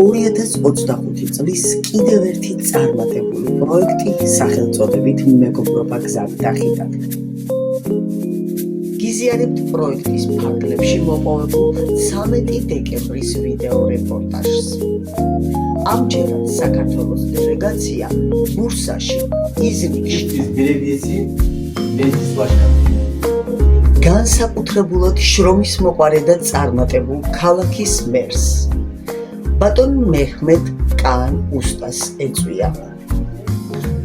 2025 წლის კიდევ ერთი წარმატებული პროექტი სახელწოდებით მეგობრობა გზად და ხიდად. გიზიარებთ პროექტის ფარგლებში მოპოვებულ 13 დეკემბრის ვიდეო რეპორტაჟს. ამჯერად საქართველოს დელეგაცია ბურსაში, იზნიკში განსაკუთრებულად შრომის მოყარე და წარმატებულ ქალაქის მერს ბატონ მეჰმედ კან უსტას ეწვია.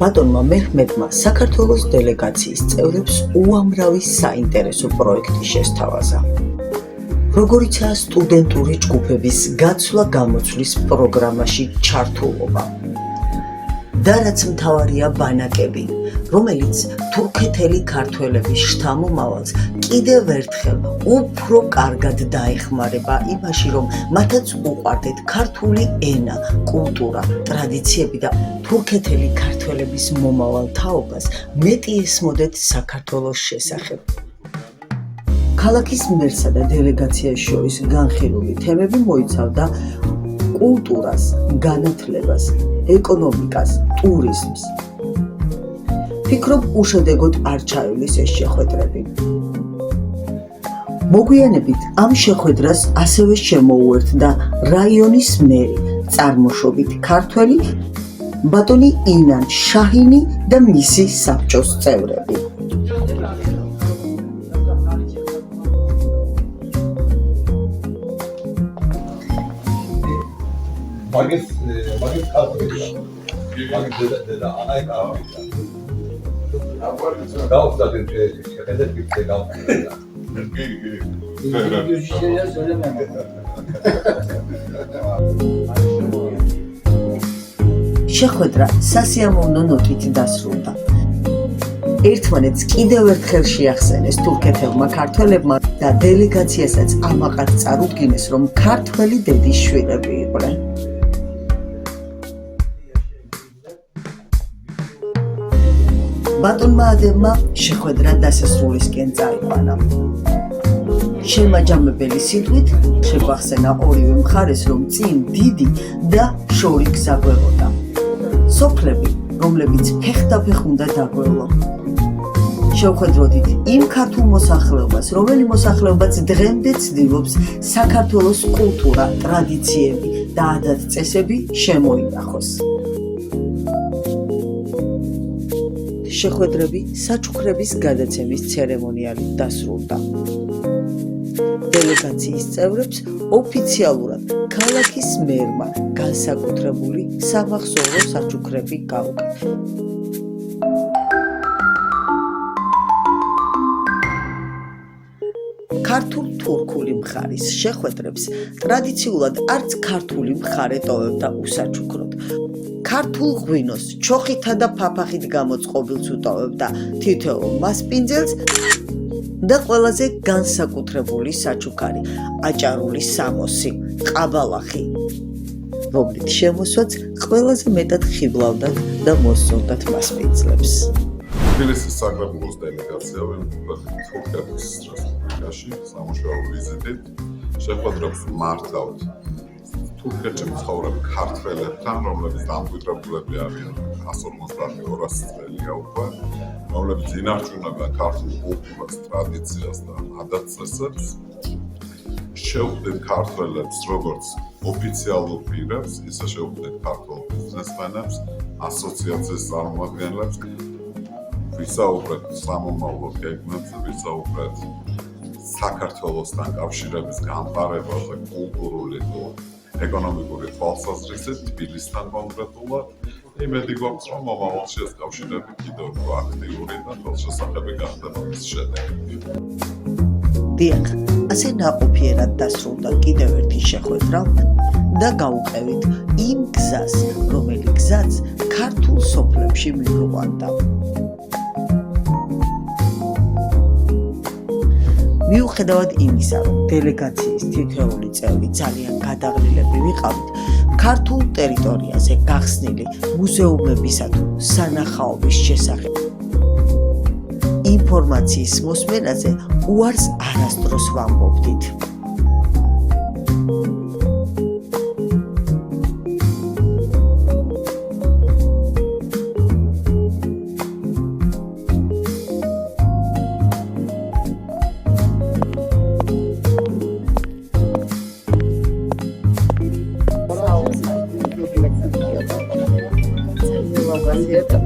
ბატონმა მეჰმედმა საქართველოს დელეგაციის წევრებს უამრავი საინტერესო პროექტი შესთავაზა. როგორიცაა სტუდენტური ჯგუფების გაცვლა-გამოცვლის პროგრამაში ჩართულობა. და რაც მთავარია ბანაკები, რომელიც თურქეთელი ქართველების შთამომავალს კიდევ ერთხელ უფრო კარგად დაეხმარება იმაში, რომ მათაც უყვარდეთ ქართული ენა, კულტურა, ტრადიციები და თურქეთელი ქართველების მომავალ თაობას მეტი ესმოდეთ საქართველოს შესახებ. ქალაქის მერსა და დელეგაციას შორის განხილული თემები მოიცავდა კულტურას, განათლებას, ეკონომიკას, ტურიზმს. ფიქრობ, უშედეგოდ არ ჩაივლის ეს შეხვედრები. მოგვიანებით ამ შეხვედრას ასევე შემოუერთდა რაიონის მერი, წარმოშობით ქართველი, ბატონი ინან შაჰინი და მისი საბჭოს წევრები. მაგის კალკული. მაგის და ანაი კალკული. გავხსნათ შეხედეთ ფიქრე გავხსნათ. შეხვედრა სასიამოვნო ნოტით დასრულდა. ერთმანეთს კიდევ ერთხელ შეახსენეს თურქეთელმა ქართველებმა და დელეგაციასაც ამაყად წარუდგინეს, რომ ქართველი დედის შვილები იყვნენ. ბატონმა ადემმა შეხვედრა დასასრულისკენ წაიყვანა. შემაჯამებელი სიტყვით შეგვახსენა ორივე მხარეს, რომ წინ დიდი და შორი გზა გვეღოდა. სოფლები, რომლებიც ფეხდაფეხ უნდა დაგვევლო. შევხედროდით იმ ქართულ მოსახლეობას, რომელი მოსახლეობაც დღემდე ცდილობს საქართველოს კულტურა, ტრადიციები და ადათ-წესები შემოინახოს. შეხვედრები საჩუქრების გადაცემის ცერემონიალით დასრულდა. დელეგაციის წევრებს ოფიციალურად ქალაქის მერმა განსაკუთრებული სამახსოვრო საჩუქრები გაუკეთეს. ქართულ-თურქული მხარის შეხვედრებს ტრადიციულად არც ქართული მხარე ტოვებდა უსაჩუქროდ. ქართულ ღვინოს ჩოხითა და ფაფახით გამოწყობილს უტოვებდა თითოეულ მასპინძელს და ყველაზე განსაკუთრებული საჩუქარი, აჭარული სამოსი, ყაბალახი, რომლით შემოსვაც ყველაზე მეტად ხიბლავდათ და მოსწონდათ მასპინძლებს. თბილისის საკრებულოს დელეგაცია თურქეთის რესპუბლიკაში სამუშაო ვიზიტით შეხვედრებს მართავთ თურქეთში მცხოვრებ ქართველებთან, რომლებიც დამკვიდრებულები არიან 150-200 წელია უკვე, რომლებიც ინარჩუნებენ ქართულ კულტურას, ტრადიციას და ადათ-წესებს. შევხვდით ქართველებს როგორც ოფიციალურ პირებს, ისე შევხვდით ქართულ ბიზნესმენებს, ასოციაციის წარმომადგენლებს, ვისაუბრეთ სამომავლო გეგმებზე, ვისაუბრეთ საქართველოსთან კავშირების განყარებაზე, კულტურული ეკონომიკური თვალსაზრისით, თბილისთან კონკრეტულად. იმედი გვაქვს, რომ მომავალში ეს კავშირები კიდევ უფრო აქტიური და ხელშესახები გახდება მის შედეგები. დიახ, ასე ნაყოფიერად დასრულდა კიდევ ერთი შეხვედრა და გაუყევით იმ გზას, რომელი გზაც ქართულ სოფლებში მიუყვანდა. მიუხედავად იმისა, რომ დელეგაციის თითოეული წევრი ძალიან გადაღლილები ვიყავით, ქართულ ტერიტორიაზე გახსნილი მუზეუმებისა თუ სანახაობის შესახებ ინფორმაციის მოსმენაზე უარს არასდროს ვამბობდით. ფანტაზია და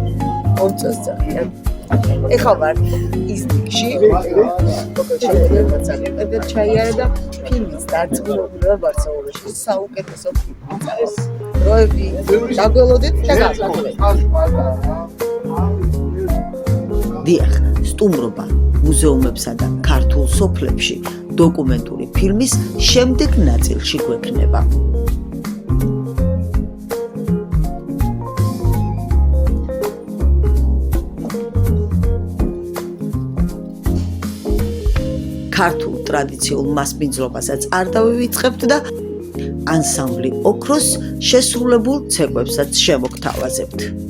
ორწოს ძალიან. ეხლა ვარ ისტიკში, და ჩაიარა და ფილმის დარწმუნებული ბარსელონაში საუკეთესო ფილმი. დროები დაგველოდეთ და გავაკეთეთ. დიახ, სტუმრობა მუზეუმებსა და ქართულ სოფლებში დოკუმენტური ფილმის შემდეგ ნაწილში გვექნება. ქართულ ტრადიციულ მასპინძლობასაც არ დავივიწყებთ და ანსამბლი ოქროს შესრულებულ ცეკვებსაც შემოგთავაზებთ.